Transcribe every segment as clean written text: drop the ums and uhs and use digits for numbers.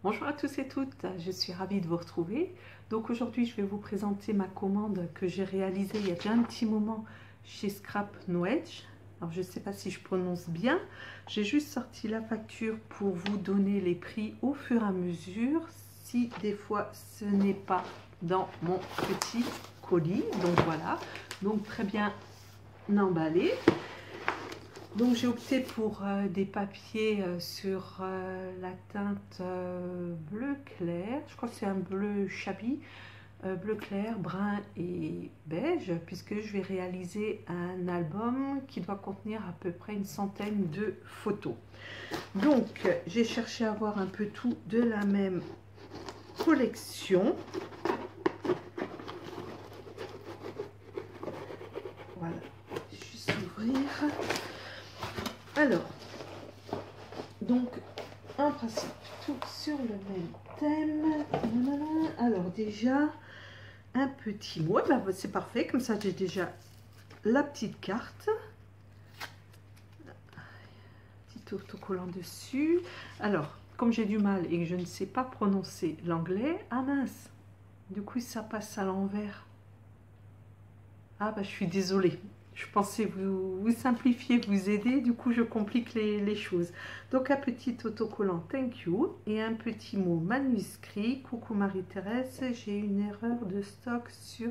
Bonjour à tous et toutes, je suis ravie de vous retrouver. Donc aujourd'hui je vais vous présenter ma commande que j'ai réalisée il y a déjà un petit moment chez Scrap Knowledge. Alors je ne sais pas si je prononce bien, j'ai juste sorti la facture pour vous donner les prix au fur et à mesure, si des fois ce n'est pas dans mon petit colis. Donc voilà, donc très bien emballé. Donc j'ai opté pour des papiers sur la teinte bleu clair, je crois que c'est un bleu chabi, bleu clair, brun et beige, puisque je vais réaliser un album qui doit contenir à peu près une centaine de photos. Donc j'ai cherché à avoir un peu tout de la même collection. Voilà, juste ouvrir. Alors, donc, en principe, tout sur le même thème. Alors, déjà, un petit mot. Ben, c'est parfait, comme ça, j'ai déjà la petite carte. Petit autocollant dessus. Alors, comme j'ai du mal et que je ne sais pas prononcer l'anglais, ah mince, du coup, ça passe à l'envers. Ah, bah, je suis désolée. Je pensais vous simplifier, vous aider, du coup je complique les choses. Donc un petit autocollant thank you et un petit mot manuscrit. Coucou Marie-Thérèse, j'ai une erreur de stock sur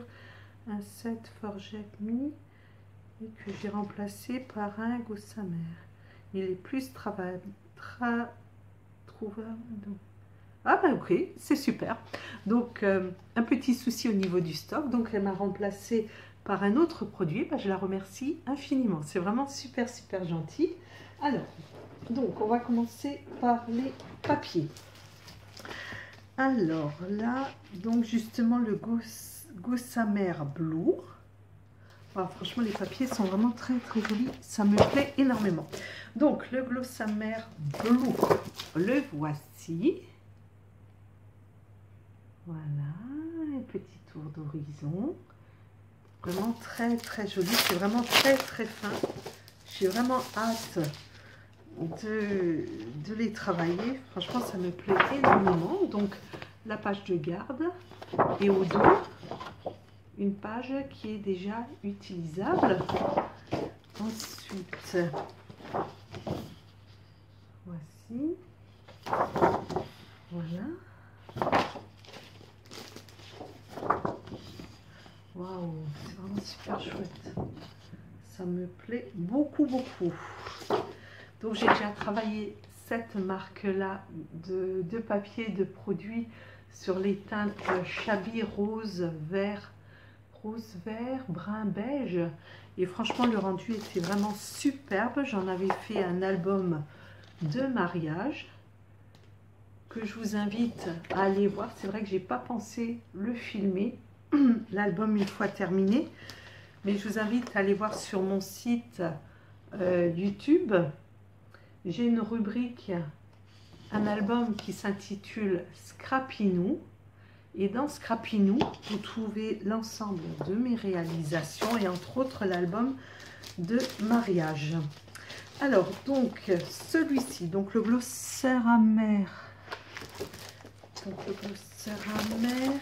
un set Forget Me et que j'ai remplacé par un Gossamer. Il est plus trouvable. Ah bah ok, c'est super. Donc un petit souci au niveau du stock, donc elle m'a remplacé par un autre produit, bah, je la remercie infiniment. C'est vraiment super gentil. Alors, donc on va commencer par les papiers. Alors là, donc justement le Gossamer Blue. Alors, franchement, les papiers sont vraiment très jolis. Ça me plaît énormément. Donc le Gossamer Blue, le voici. Voilà, un petit tour d'horizon. Vraiment très joli. C'est vraiment très fin. J'ai vraiment hâte de les travailler. Franchement, ça me plaît énormément. Donc, la page de garde. Et au dos, une page qui est déjà utilisable. Ensuite, voici. Voilà. Waouh, c'est vraiment super chouette. Ça me plaît beaucoup. Donc j'ai déjà travaillé cette marque-là de papier, de produits sur les teintes Chabi rose, vert, brun, beige. Et franchement, le rendu était vraiment superbe. J'en avais fait un album de mariage que je vous invite à aller voir. C'est vrai que j'ai pas pensé le filmer, l'album une fois terminé. Mais je vous invite à aller voir sur mon site YouTube. J'ai une rubrique, un album qui s'intitule Scrapinou. Et dans Scrapinou, vous trouvez l'ensemble de mes réalisations et entre autres l'album de mariage. Alors, donc, celui-ci, donc le glossaire amer. Donc, le glossaire amer.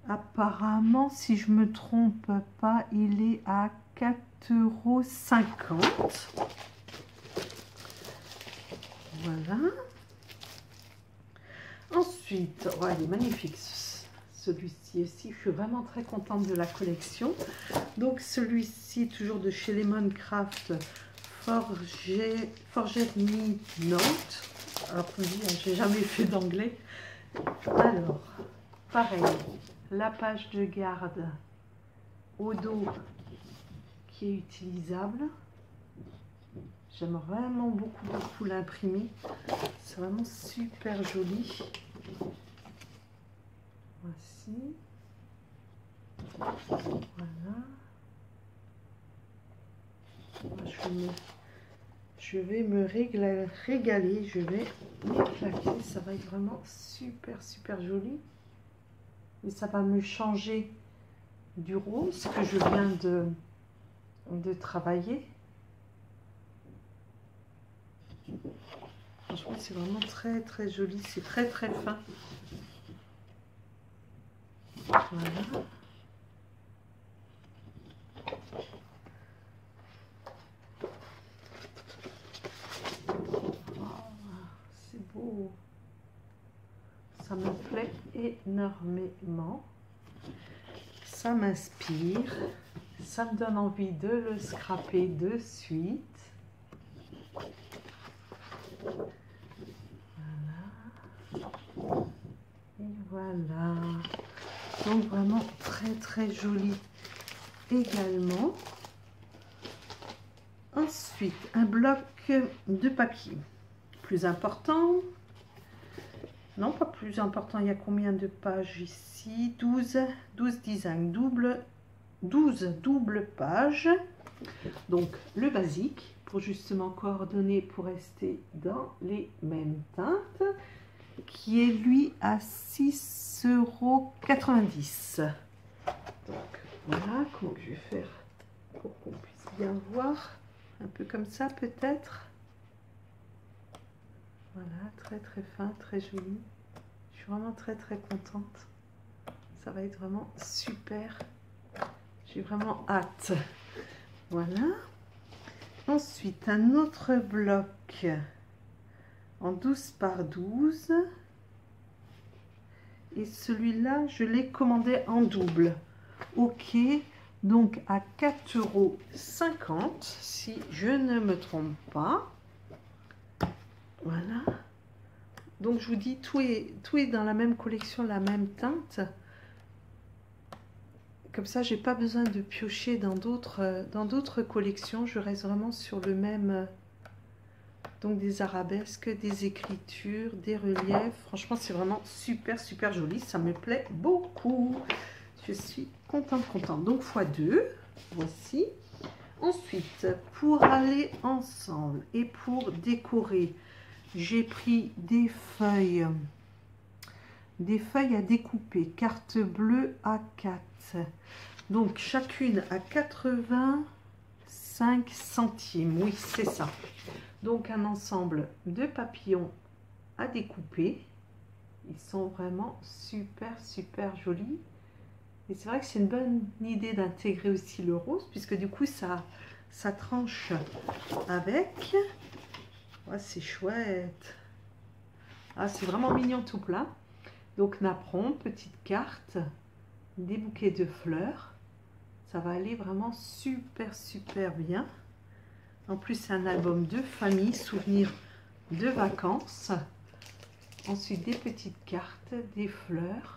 Apparemment, si je me trompe pas, il est à 4,50 €. Voilà. Ensuite, oh, il est magnifique celui-ci aussi. Je suis vraiment très contente de la collection. Donc celui-ci, toujours de chez Lemon Craft, Forget Me Note. Alors, j'ai jamais fait d'anglais. Alors, pareil, la page de garde au dos qui est utilisable. J'aime vraiment beaucoup l'imprimer. C'est vraiment super joli. Voici. Voilà. Je vais me régaler. Je vais m'éclater. Ça va être vraiment super joli. Et ça va me changer du rose que je viens de travailler. Franchement, c'est vraiment très très joli. C'est très très fin. Voilà. C'est beau. Ça me plaît énormément. Ça m'inspire. Ça me donne envie de le scraper de suite. Voilà. Et voilà. Donc vraiment très très joli également. Ensuite, un bloc de papier. Plus important. Non, pas plus important. Il y a combien de pages ici? 12 designs. 12 doubles pages. Donc, le basique, pour justement coordonner, pour rester dans les mêmes teintes, qui est lui à 6,90 €. Donc, voilà comment je vais faire pour qu'on puisse bien voir. Un peu comme ça, peut-être. Voilà, très très fin, très joli. Je suis vraiment très très contente. Ça va être vraiment super. J'ai vraiment hâte. Voilà. Ensuite, un autre bloc en 12 par 12. Et celui-là, je l'ai commandé en double. Ok, donc à 4,50 € si je ne me trompe pas. Voilà. Donc je vous dis, tout est dans la même collection, la même teinte. Comme ça, j'ai pas besoin de piocher dans d'autres collections. Je reste vraiment sur le même. Donc des arabesques, des écritures, des reliefs. Franchement, c'est vraiment super, super joli. Ça me plaît beaucoup. Je suis contente. Donc x2, voici. Ensuite, pour aller ensemble et pour décorer, j'ai pris des feuilles à découper, carte bleue A4. Donc chacune à 85 centimes. Oui, c'est ça. Donc un ensemble de papillons à découper. Ils sont vraiment super, super jolis. Et c'est vrai que c'est une bonne idée d'intégrer aussi le rose, puisque du coup, ça tranche avec. Ouais, c'est chouette. Ah, c'est vraiment mignon tout plein. Donc, napperon, petite carte, des bouquets de fleurs. Ça va aller vraiment super, super bien. En plus, c'est un album de famille, souvenirs de vacances. Ensuite, des petites cartes, des fleurs.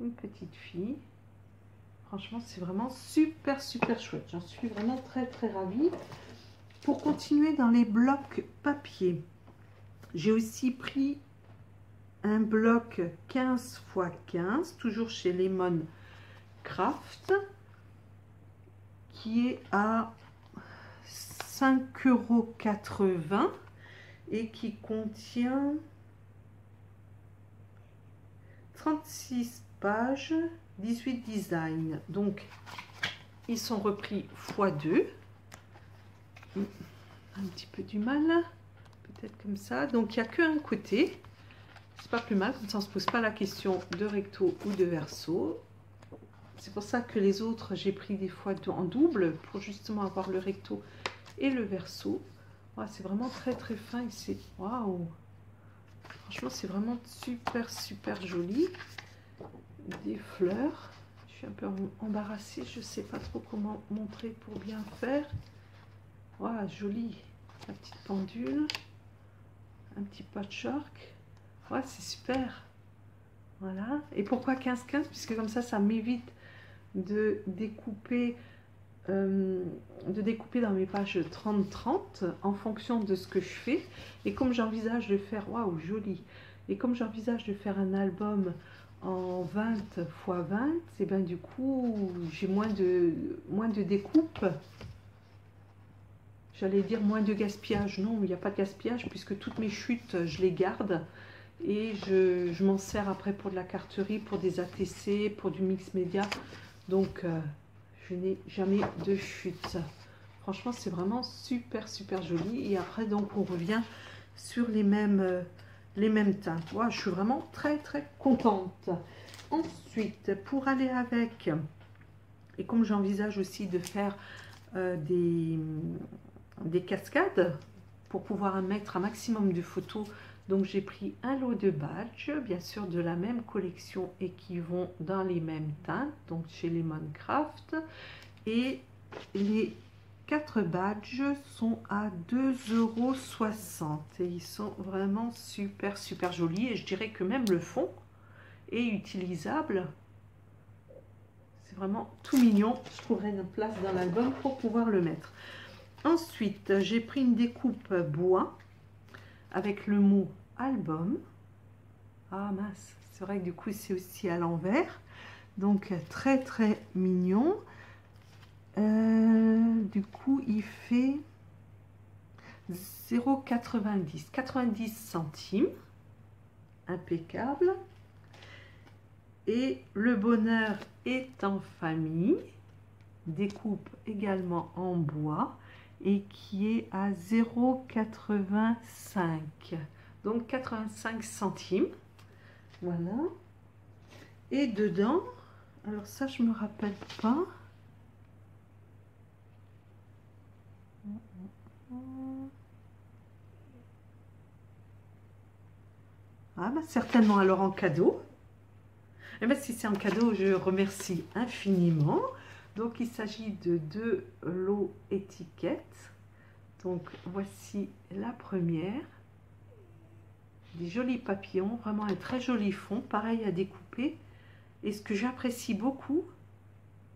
Une petite fille. Franchement, c'est vraiment super, super chouette. J'en suis vraiment très, très ravie. Pour continuer dans les blocs papier, j'ai aussi pris un bloc 15 x 15, toujours chez Lemon Craft, qui est à 5,80 € et qui contient 36 pages, 18 designs. Donc, ils sont repris x2. Un petit peu du mal, peut-être comme ça. Donc, il n'y a qu'un côté. C'est pas plus mal, comme ça on ne se pose pas la question de recto ou de verso. C'est pour ça que les autres, j'ai pris des fois en double pour justement avoir le recto et le verso. Ouais, c'est vraiment très très fin ici. Waouh! Franchement, c'est vraiment super super joli. Des fleurs. Je suis un peu embarrassée, je ne sais pas trop comment montrer pour bien faire. Waouh, joli. La petite pendule. Un petit patchwork. Ouais, c'est super. Voilà. Et pourquoi 15-15? Puisque comme ça m'évite de découper dans mes pages 30-30 en fonction de ce que je fais. Et comme j'envisage de faire, waouh, joli. Et comme j'envisage de faire un album en 20 x 20, et ben du coup, j'ai moins de découpe. J'allais dire moins de gaspillage. Non, il n'y a pas de gaspillage puisque toutes mes chutes, je les garde. Et je m'en sers après pour de la carterie, pour des ATC, pour du mix média. Donc, je n'ai jamais de chute. Franchement, c'est vraiment super, super joli. Et après, donc, on revient sur les mêmes teintes. Voilà, je suis vraiment très très contente. Ensuite, pour aller avec, et comme j'envisage aussi de faire des cascades pour pouvoir mettre un maximum de photos, donc j'ai pris un lot de badges, bien sûr de la même collection et qui vont dans les mêmes teintes, donc chez Lemoncraft, et les 4 badges sont à 2,60 € et ils sont vraiment super super jolis, et je dirais que même le fond est utilisable. C'est vraiment tout mignon. Je trouverai une place dans l'album pour pouvoir le mettre. Ensuite, j'ai pris une découpe bois avec le mot album. Ah mince, c'est vrai que du coup c'est aussi à l'envers. Donc très très mignon. Du coup il fait 0,90, 90 centimes. Impeccable. Et le bonheur est en famille. Découpe également en bois et qui est à 0,85, donc 85 centimes. Voilà. Et dedans, alors ça je me rappelle pas. Ah bah certainement alors en cadeau. Et bien si c'est un cadeau, je remercie infiniment. Donc il s'agit de 2 lots étiquettes. Donc voici la première. Des jolis papillons, vraiment un très joli fond, pareil à découper. Et ce que j'apprécie beaucoup,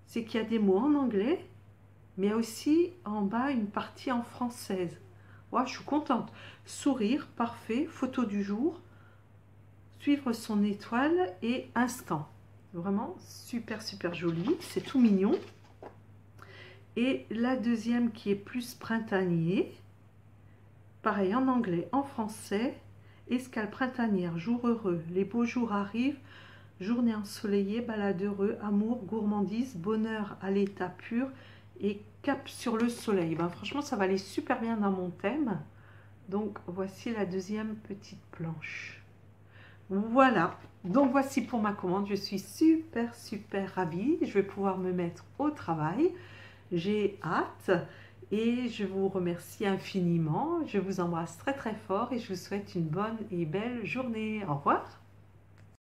c'est qu'il y a des mots en anglais, mais il y a aussi en bas une partie en française. Ouais, je suis contente. Sourire, parfait, photo du jour, suivre son étoile et instant. Vraiment super super joli, c'est tout mignon. Et la deuxième qui est plus printanier, pareil en anglais, en français. Escale printanière, jour heureux, les beaux jours arrivent, journée ensoleillée, balade heureux, amour, gourmandise, bonheur à l'état pur et cap sur le soleil. Ben, franchement, ça va aller super bien dans mon thème. Donc, voici la deuxième petite planche. Voilà, donc voici pour ma commande. Je suis super, super ravie. Je vais pouvoir me mettre au travail. J'ai hâte. Et je vous remercie infiniment. Je vous embrasse très très fort et je vous souhaite une bonne et belle journée. Au revoir.